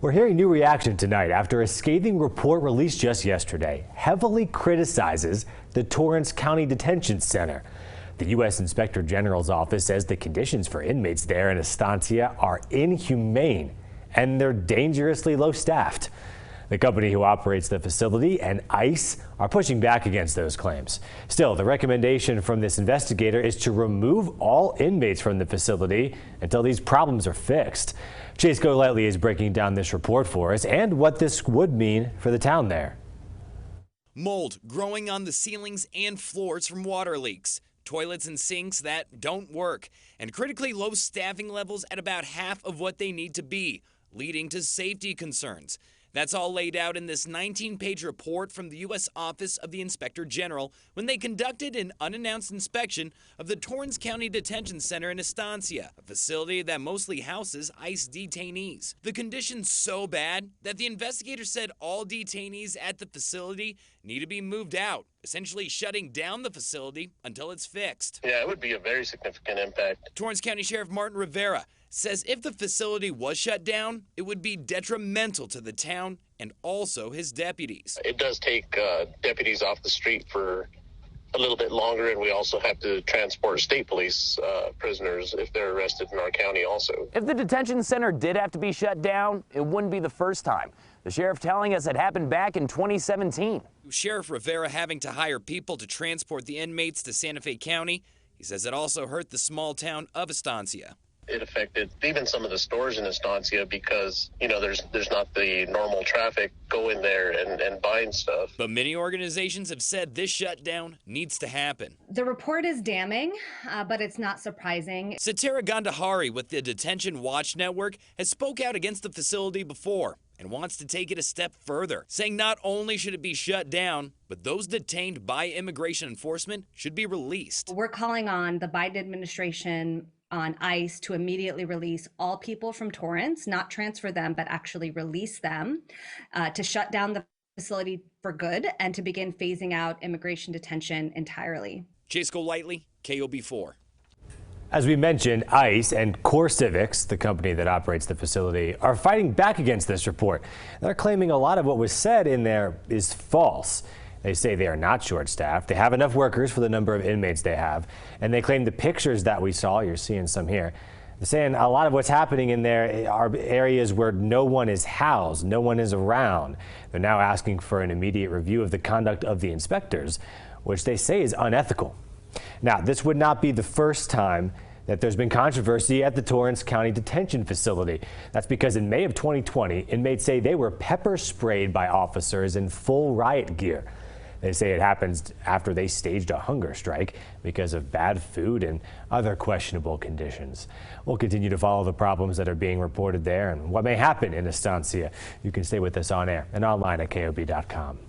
We're hearing new reaction tonight after a scathing report released just yesterday heavily criticizes the Torrance County Detention Center. The U.S. Inspector General's office says the conditions for inmates there in Estancia are inhumane and they're dangerously low staffed. The company who operates the facility and ICE are pushing back against those claims. Still, the recommendation from this investigator is to remove all inmates from the facility until these problems are fixed. Chase Golightly is breaking down this report for us and what this would mean for the town there. Mold growing on the ceilings and floors from water leaks, toilets and sinks that don't work, and critically low staffing levels at about half of what they need to be, leading to safety concerns. That's all laid out in this 19-page report from the U.S. Office of the Inspector General when they conducted an unannounced inspection of the Torrance County Detention Center in Estancia, a facility that mostly houses ICE detainees. The condition's so bad that the investigators said all detainees at the facility need to be moved out, essentially shutting down the facility until it's fixed. Yeah, it would be a very significant impact. Torrance County Sheriff Martin Rivera says if the facility was shut down, it would be detrimental to the town and also his deputies. It does take deputies off the street for a little bit longer, and we also have to transport state police prisoners if they're arrested in our county also. If the detention center did have to be shut down, it wouldn't be the first time. The sheriff telling us it happened back in 2017. Sheriff Rivera having to hire people to transport the inmates to Santa Fe County. He says it also hurt the small town of Estancia. It affected even some of the stores in Estancia because, you know, there's not the normal traffic going there and buying stuff. But many organizations have said this shutdown needs to happen. The report is damning, but it's not surprising. Satara Gandhari with the Detention Watch Network has spoke out against the facility before and wants to take it a step further, saying not only should it be shut down, but those detained by immigration enforcement should be released. We're calling on the Biden administration on ICE to immediately release all people from Torrance, not transfer them, but actually release them, to shut down the facility for good and to begin phasing out immigration detention entirely. Chase Golightly, KOB4. As we mentioned, ICE and Core Civics, the company that operates the facility, are fighting back against this report. They're claiming a lot of what was said in there is false. They say they are not short-staffed. They have enough workers for the number of inmates they have. And they claim the pictures that we saw, you're seeing some here, they're saying a lot of what's happening in there are areas where no one is housed, no one is around. They're now asking for an immediate review of the conduct of the inspectors, which they say is unethical. Now, this would not be the first time that there's been controversy at the Torrance County Detention Facility. That's because in May of 2020, inmates say they were pepper sprayed by officers in full riot gear. They say it happens after they staged a hunger strike because of bad food and other questionable conditions. We'll continue to follow the problems that are being reported there and what may happen in Estancia. You can stay with us on air and online at KOB.com.